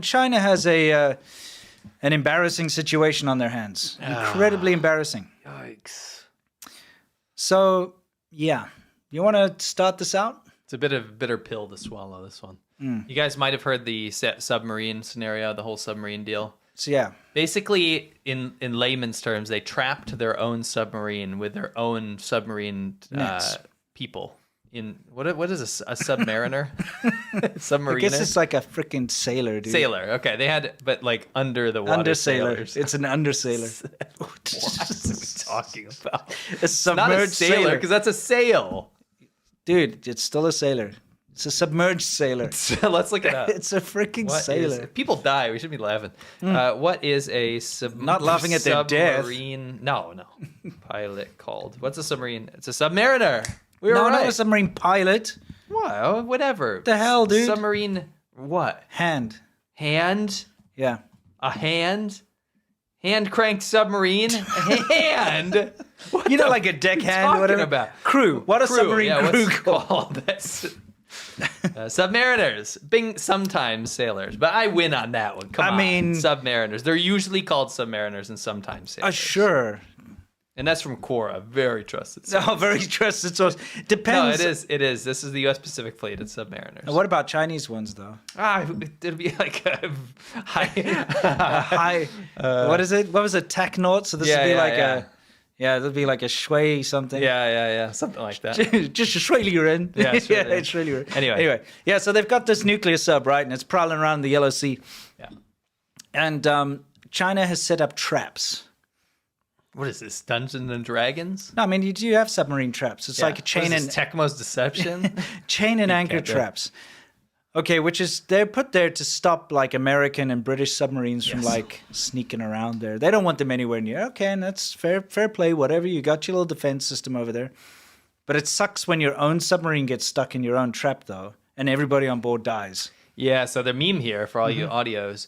China has an embarrassing situation on their hands. Incredibly embarrassing. Yikes. So, yeah. You want to start this out? It's a bit of a bitter pill to swallow, this one. You guys might have heard the submarine scenario, the whole submarine deal. So, yeah. Basically, in layman's terms, they trapped their own submarine with their own submarine people. In what is a submariner? Submariner? I guess it's like a freaking sailor, dude. Sailor. Okay, they had, but like under the water sailors. It's an undersailor. What are we talking about? A submerged Not a sailor, because that's a sail. Dude, it's still a sailor. It's a submerged sailor. Let's look it up. It's a freaking sailor. People die. We should be laughing. What is a Not laughing at their death. Submarine? No. Pilot called. What's a submarine? It's a submariner. We were No, right. not a submarine pilot. What? Whatever. The hell, dude? Submarine. What? Hand. Hand. Yeah. A hand. Hand cranked submarine. Hand. What You know, the like a f- you deckhand or talking whatever. About? Crew. What a submarine crew what's it called? That's submariners. Sometimes sailors, but I win on that one. Come on. I mean, submariners. They're usually called submariners and sometimes sailors. Sure. And that's from Quora, very trusted source. Oh, very trusted source. No, Depends. it is. This is the U.S. Pacific Fleet. It's submariners. What about Chinese ones, though? It'll be like a High. What is it? What was it? Technaut? So this would be like a. Yeah, it'll be like a shui something. Yeah, something like that. Just a Shui-Liren. Yeah, it's Shui-Liren. Anyway. Yeah, so they've got this nuclear sub, right? And it's prowling around the Yellow Sea. Yeah. And China has set up traps. What is this? Dungeons and Dragons? No, I mean, you do have submarine traps. It's like a chain and Tecmo's Deception. chain and anchor can't do it. traps. Okay, which is they're put there to stop like American and British submarines from like sneaking around there. They don't want them anywhere near. Okay, and that's fair play. Whatever, you got your little defense system over there. But it sucks when your own submarine gets stuck in your own trap, though, and everybody on board dies. Yeah, so the meme here for all you audios,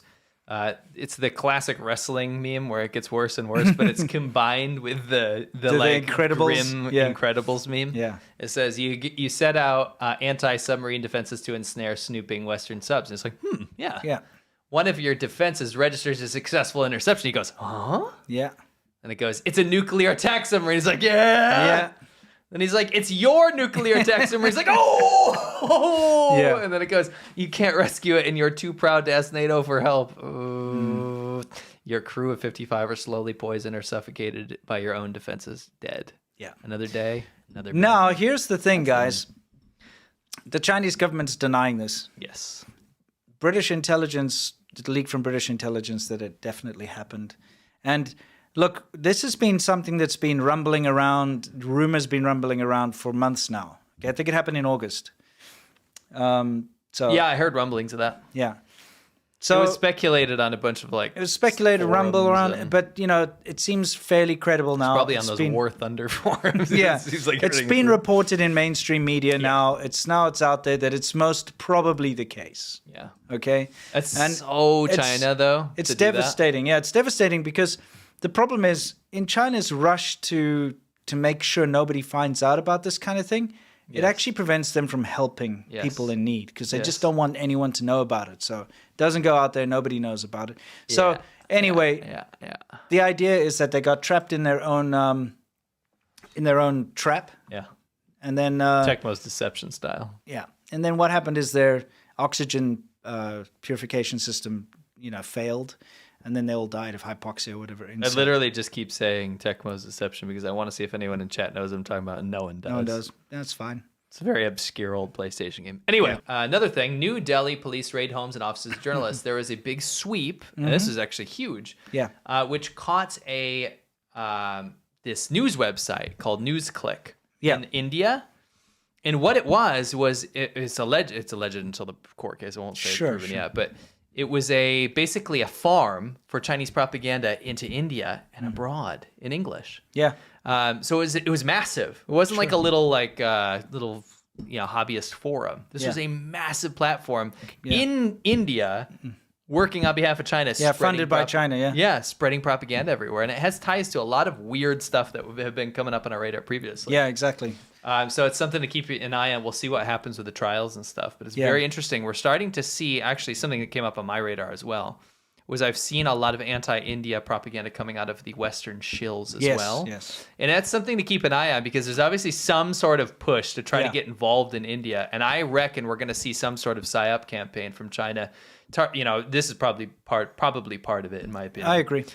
it's the classic wrestling meme where it gets worse and worse, but it's combined with the like Incredibles? grim Yeah. Incredibles meme. Yeah. It says you set out anti-submarine defenses to ensnare snooping Western subs. And it's like, Yeah, One of your defenses registers a successful interception. He goes, huh? yeah, And it goes, it's a nuclear attack submarine. He's like, yeah. And he's like, it's your nuclear attack submarine. He's like, oh! Yeah. And then it goes, you can't rescue it and you're too proud to ask NATO for help. Ooh. Your crew of 55 are slowly poisoned or suffocated by your own defenses. Dead. Yeah. Another day, another Now, here's the thing, guys. The Chinese government's denying this. Yes. British intelligence, it leaked from British intelligence that it definitely happened. And look, this has been something that's been rumbling around, rumors been rumbling around for months now. Okay, I think it happened in August. Yeah, I heard rumblings of that. Yeah. It So was speculated on a bunch of like. it was speculated, rumble forums around, and- but you know, it seems fairly credible now. Probably on It's those been- War Thunder forums. Yeah, It seems like it's everything's been true. reported in mainstream media now. It's out there that it's most probably the case. Yeah. Okay, That's And so it's- China, though. It's to do that. devastating. Yeah, it's devastating because the problem is in China's rush to make sure nobody finds out about this kind of thing, it actually prevents them from helping Yes. people in need because they Yes. just don't want anyone to know about it. So it doesn't go out there. Nobody knows about it. So anyway, Yeah. the idea is that they got trapped in their own trap, Yeah. and then Tecmo's Deception style. yeah, and then what happened is their oxygen purification system, failed. And then they all died of hypoxia or whatever. I literally just keep saying Tecmo's Deception because I want to see if anyone in chat knows what I'm talking about, and no one does. No one does. That's fine. It's a very obscure old PlayStation game. Anyway, another thing, New Delhi police raid homes and offices of journalists. There was a big sweep, and this is actually huge, Yeah. which caught this news website called NewsClick in India. And what it was it's alleged until the court case. I won't say it's proven yet, but it was basically a farm for Chinese propaganda into India and abroad in English. Yeah. So it was massive. It wasn't like a little hobbyist forum. This was a massive platform in India working on behalf of China. Yeah, funded by China, yeah. Yeah, spreading propaganda everywhere. And it has ties to a lot of weird stuff that have been coming up on our radar previously. Yeah, exactly. So it's something to keep an eye on. We'll see what happens with the trials and stuff. But it's very interesting. We're starting to see actually something that came up on my radar as well. Was I've seen a lot of anti-India propaganda coming out of the Western shills as well. Yes. And that's something to keep an eye on because there's obviously some sort of push to try to get involved in India. And I reckon we're going to see some sort of PSYOP campaign from China. This is probably part of it, in my opinion. I agree.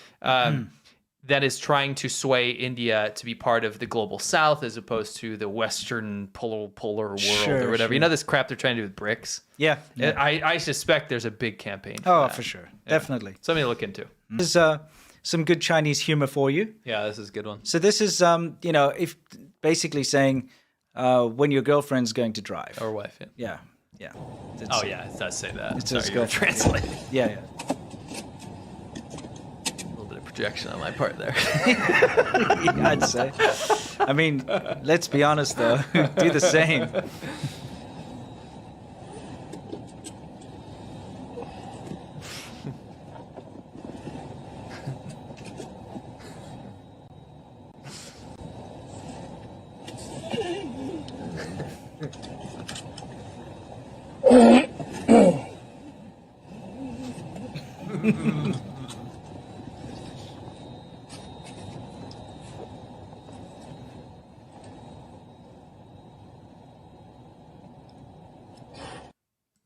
That is trying to sway India to be part of the global South as opposed to the Western polar world or whatever. You know this crap they're trying to do with BRICS? Yeah. I suspect there's a big campaign for sure. Yeah. Definitely. Something to look into. There's some good Chinese humor for you. Yeah, this is a good one. So this is, if basically saying when your girlfriend's going to drive. Or wife, Yeah. Yeah. It does say that. It's Sorry, you're translating. Yeah. Projection on my part there. I'd say. I mean, let's be honest though. Do the same.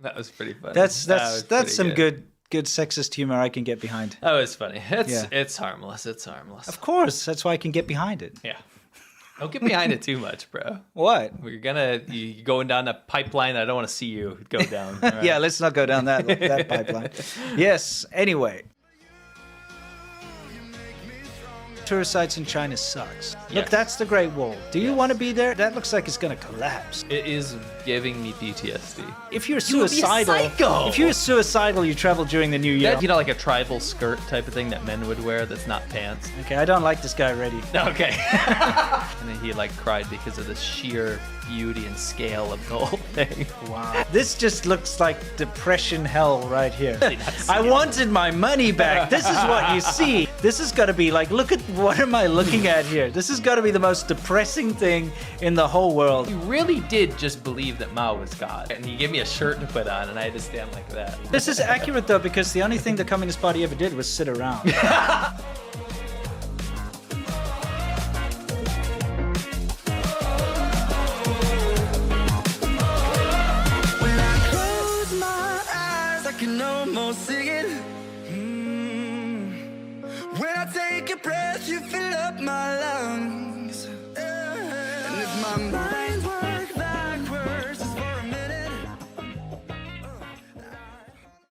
That was pretty funny. That's some good sexist humor I can get behind. That was funny. It's harmless. It's harmless. Of course, that's why I can get behind it. Yeah. Don't get behind it too much, bro. What? You're going down a pipeline. I don't want to see you go down. Right? Yeah, let's not go down that pipeline. Yes. Anyway. Tourist sites in China sucks. Look, that's the Great Wall. Do you want to be there? That looks like it's going to collapse. It is giving me PTSD. If you're suicidal, you travel during the New Year. Like a tribal skirt type of thing that men would wear that's not pants. Okay, I don't like this guy already. Okay. And then he cried because of the sheer beauty and scale of the whole thing. Wow. This just looks like depression hell right here. I wanted my money back. This is what you see. This is got to be look at what am I looking at here? This has got to be the most depressing thing in the whole world. You really did just believe that Mao was God. And he gave me a shirt to put on and I had to stand like that. This is accurate though because the only thing the Communist Party ever did was sit around. Almost sing it. When I take a breath, you fill up my lungs. And if my mind